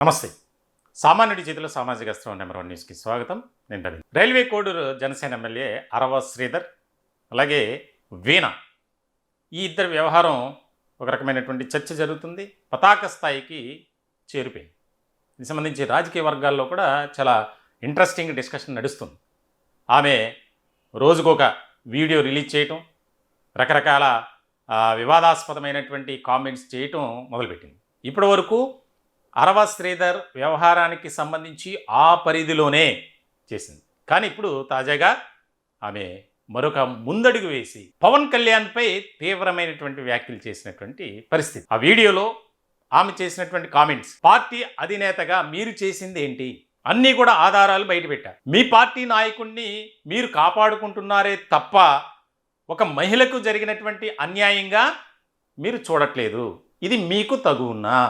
నమస్తే. సామాన్యుడి చేతిలో సామాజిక అస్త్రం నెంబర్ 1 న్యూస్కి స్వాగతం. నేను రవి. రైల్వే కోడూరు జనసేన ఎమ్మెల్యే అరవ శ్రీధర్ అలాగే వీణ ఈ ఇద్దరి వ్యవహారం ఒక రకమైనటువంటి చర్చ జరుగుతుంది. పతాక స్థాయికి చేరిపోయింది. దీనికి సంబంధించి రాజకీయ వర్గాల్లో కూడా చాలా ఇంట్రెస్టింగ్ డిస్కషన్ నడుస్తుంది. ఆమె రోజుకొక వీడియో రిలీజ్ చేయటం, రకరకాల వివాదాస్పదమైనటువంటి కామెంట్స్ చేయటం మొదలుపెట్టింది. ఇప్పటి వరకు అరవ శ్రీధర్ వ్యవహారానికి సంబంధించి ఆ పరిధిలోనే చేసింది. కానీ ఇప్పుడు తాజాగా ఆమె మరొక ముందడుగు వేసి పవన్ కళ్యాణ్పై తీవ్రమైనటువంటి వ్యాఖ్యలు చేసినటువంటి పరిస్థితి. ఆ వీడియోలో ఆమె చేసినటువంటి కామెంట్స్, పార్టీ అధినేతగా మీరు చేసింది ఏంటి, అన్నీ కూడా ఆధారాలు బయటపెట్టారు. మీ పార్టీ నాయకుడిని మీరు కాపాడుకుంటున్నారే తప్ప ఒక మహిళకు జరిగినటువంటి అన్యాయంగా మీరు చూడట్లేదు. ఇది మీకు తగునా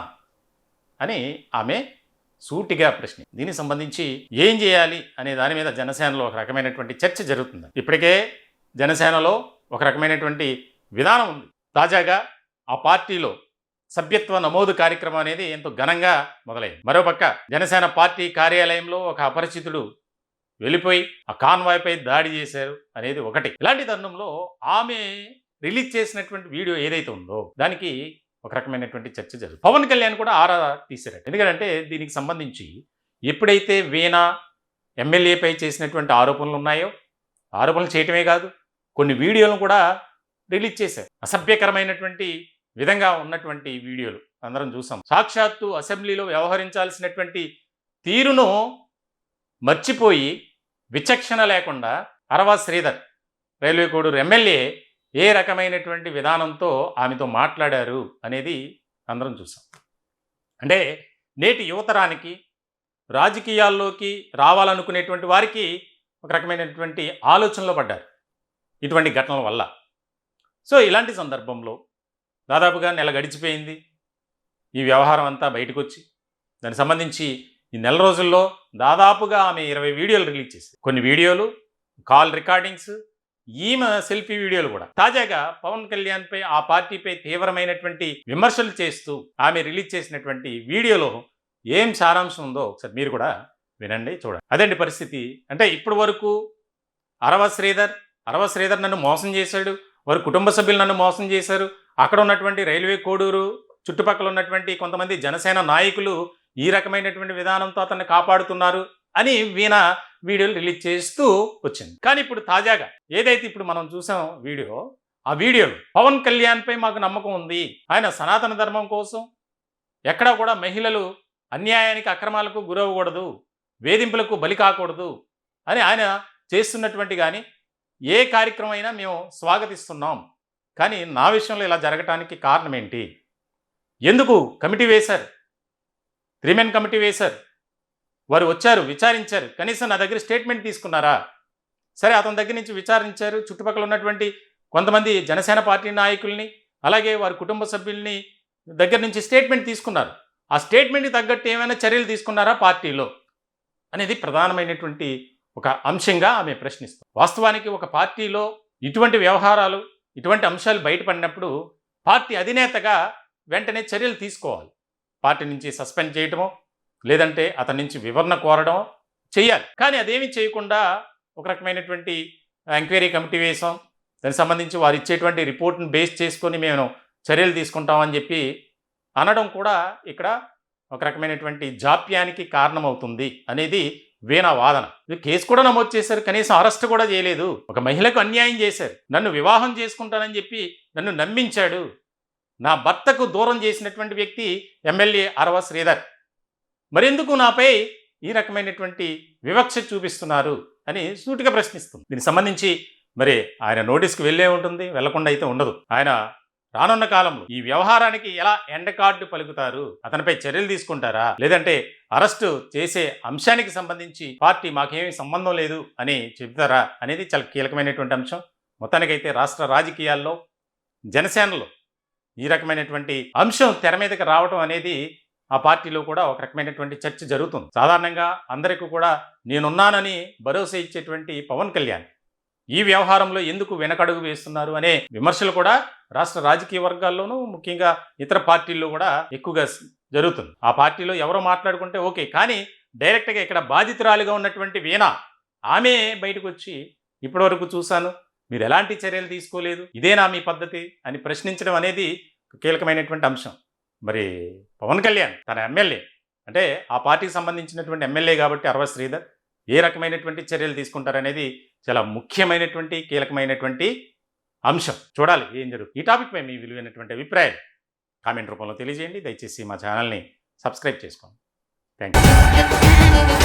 అని ఆమె సూటిగా ప్రశ్న. దీనికి సంబంధించి ఏం చేయాలి అనే దాని మీద జనసేనలో ఒక రకమైనటువంటి చర్చ జరుగుతుంది. ఇప్పటికే జనసేనలో ఒక రకమైనటువంటి విధానం ఉంది. తాజాగా ఆ పార్టీలో సభ్యత్వ నమోదు కార్యక్రమం అనేది ఎంతో ఘనంగా మొదలైంది. మరోపక్క జనసేన పార్టీ కార్యాలయంలో ఒక అపరిచితుడు వెళ్ళిపోయి ఆ కాన్వాయ్పై దాడి చేశారు అనేది ఒకటి. ఇలాంటి తరుణంలో ఆమె రిలీజ్ చేసినటువంటి వీడియో ఏదైతే ఉందో దానికి ఒక రకమైనటువంటి చర్చ జరుగుతుంది. పవన్ కళ్యాణ్ కూడా ఆరా తీశారట. ఎందుకంటే దీనికి సంబంధించి ఎప్పుడైతే వీణ ఎమ్మెల్యేపై చేసినటువంటి ఆరోపణలు ఉన్నాయో, ఆరోపణలు చేయటమే కాదు కొన్ని వీడియోలను కూడా రిలీజ్ చేశారు. అసభ్యకరమైనటువంటి విధంగా ఉన్నటువంటి వీడియోలు అందరం చూసాం. సాక్షాత్తు అసెంబ్లీలో వ్యవహరించాల్సినటువంటి తీరును మర్చిపోయి విచక్షణ లేకుండా అరవ శ్రీధర్ రైల్వే కోడూరు ఎమ్మెల్యే ఏ రకమైనటువంటి విధానంతో ఆమెతో మాట్లాడారు అనేది అందరం చూసాం. అంటే నేటి యువతరానికి రాజకీయాల్లోకి రావాలనుకునేటువంటి వారికి ఒక రకమైనటువంటి ఆలోచనలో పడ్డారు ఇటువంటి ఘటనల వల్ల. సో ఇలాంటి సందర్భంలో దాదాపుగా నెల గడిచిపోయింది ఈ వ్యవహారం అంతా బయటకు వచ్చి. దానికి సంబంధించి ఈ నెల రోజుల్లో దాదాపుగా ఆమె 20 వీడియోలు రిలీజ్ చేసింది. కొన్ని వీడియోలు, కాల్ రికార్డింగ్స్, ఈమె సెల్ఫీ వీడియోలు కూడా. తాజాగా పవన్ కళ్యాణ్పై ఆ పార్టీపై తీవ్రమైనటువంటి విమర్శలు చేస్తూ ఆమె రిలీజ్ చేసినటువంటి వీడియోలో ఏం సారాంశం ఉందో ఒకసారి మీరు కూడా వినండి, చూడండి. అదండి పరిస్థితి. అంటే ఇప్పటి వరకు అరవ శ్రీధర్ నన్ను మోసం చేశాడు, వారి కుటుంబ సభ్యులు నన్ను మోసం చేశారు, అక్కడ ఉన్నటువంటి రైల్వే కోడూరు చుట్టుపక్కల ఉన్నటువంటి కొంతమంది జనసేన నాయకులు ఈ రకమైనటువంటి విధానంతో అతన్ని కాపాడుతున్నారు అని వీణ వీడియోలు రిలీజ్ చేస్తూ వచ్చింది. కానీ ఇప్పుడు తాజాగా ఏదైతే ఇప్పుడు మనం చూసాం వీడియో, ఆ వీడియోలో పవన్ కళ్యాణ్పై మాకు నమ్మకం ఉంది, ఆయన సనాతన ధర్మం కోసం ఎక్కడా కూడా మహిళలు అన్యాయానికి అక్రమాలకు గురవ్వకూడదు, వేధింపులకు బలి కాకూడదు అని ఆయన చేస్తున్నటువంటి కానీ ఏ కార్యక్రమం అయినా మేము స్వాగతిస్తున్నాం. కానీ నా విషయంలో ఇలా జరగటానికి కారణం ఏంటి, ఎందుకు కమిటీ వేశారు, 3 మెన్ కమిటీ వేశారు, వారు వచ్చారు, విచారించారు, కనీసం నా దగ్గర స్టేట్మెంట్ తీసుకున్నారా? సరే, అతని దగ్గర నుంచి విచారించారు, చుట్టుపక్కల ఉన్నటువంటి కొంతమంది జనసేన పార్టీ నాయకుల్ని అలాగే వారి కుటుంబ సభ్యుల్ని దగ్గర నుంచి స్టేట్మెంట్ తీసుకున్నారు. ఆ స్టేట్మెంట్కి తగ్గట్టు ఏమైనా చర్యలు తీసుకున్నారా పార్టీలో అనేది ప్రధానమైనటువంటి ఒక అంశంగా ఆమె ప్రశ్నిస్తారు. వాస్తవానికి ఒక పార్టీలో ఇటువంటి వ్యవహారాలు, ఇటువంటి అంశాలు బయటపడినప్పుడు పార్టీ అధినేతగా వెంటనే చర్యలు తీసుకోవాలి. పార్టీ నుంచి సస్పెండ్ చేయటమో లేదంటే అతని నుంచి వివరణ కోరడం చేయాలి. కానీ అదేమీ చేయకుండా ఒక రకమైనటువంటి ఎంక్వైరీ కమిటీ వేసాం, దానికి సంబంధించి వారు ఇచ్చేటువంటి రిపోర్ట్ని బేస్ చేసుకొని మేము చర్యలు తీసుకుంటామని చెప్పి అనడం కూడా ఇక్కడ ఒక రకమైనటువంటి జాప్యానికి కారణమవుతుంది అనేది వీణ వాదన. కేసు కూడా నమోదు చేశారు, కనీసం అరెస్ట్ కూడా చేయలేదు. ఒక మహిళకు అన్యాయం చేశారు, నన్ను వివాహం చేసుకుంటానని చెప్పి నన్ను నమ్మించాడు, నా భర్తకు దూరం చేసినటువంటి వ్యక్తి ఎమ్మెల్యే అరవ శ్రీధర్, మరెందుకు నాపై ఈ రకమైనటువంటి వివక్ష చూపిస్తున్నారు అని సూటిగా ప్రశ్నిస్తుంది. దీనికి సంబంధించి మరి ఆయన నోటీస్కి వెళ్ళే ఉంటుంది, వెళ్లకుండా అయితే ఉండదు. ఆయన రానున్న కాలంలో ఈ వ్యవహారానికి ఎలా ఎండకార్డు పలుకుతారు, అతనిపై చర్యలు తీసుకుంటారా లేదంటే అరెస్టు చేసే అంశానికి సంబంధించి పార్టీ మాకేమీ సంబంధం లేదు అని చెబుతారా అనేది చాలా కీలకమైనటువంటి అంశం. మొత్తానికైతే రాష్ట్ర రాజకీయాల్లో జనసేనలో ఈ రకమైనటువంటి అంశం తెర మీదకి రావడం అనేది ఆ పార్టీలో కూడా ఒక రకమైనటువంటి చర్చ జరుగుతుంది. సాధారణంగా అందరికీ కూడా నేనున్నానని భరోసా ఇచ్చేటువంటి పవన్ కళ్యాణ్ ఈ వ్యవహారంలో ఎందుకు వెనకడుగు వేస్తున్నారు అనే విమర్శలు కూడా రాష్ట్ర రాజకీయ వర్గాల్లోనూ ముఖ్యంగా ఇతర పార్టీల్లో కూడా ఎక్కువగా జరుగుతుంది. ఆ పార్టీలో ఎవరో మాట్లాడుకుంటే ఓకే. కానీ డైరెక్ట్గా ఇక్కడ బాధితురాలిగా ఉన్నటువంటి వీణ ఆమె బయటకు వచ్చి ఇప్పటివరకు చూశాను, మీరు ఎలాంటి చర్యలు తీసుకోలేదు, ఇదేనా మీ పద్ధతి అని ప్రశ్నించడం అనేది కీలకమైనటువంటి అంశం. మరి పవన్ కళ్యాణ్ తన ఎమ్మెల్యే అంటే ఆ పార్టీకి సంబంధించినటువంటి ఎమ్మెల్యే కాబట్టి అరవ శ్రీధర్ ఏ రకమైనటువంటి చర్యలు తీసుకుంటారనేది చాలా ముఖ్యమైనటువంటి కీలకమైనటువంటి అంశం. చూడాలి ఏం జరుగుతుంది. ఈ టాపిక్పై మీ విలువైనటువంటి అభిప్రాయాలు కామెంట్ రూపంలో తెలియజేయండి. దయచేసి మా ఛానల్ని సబ్స్క్రైబ్ చేసుకోండి. Thank you.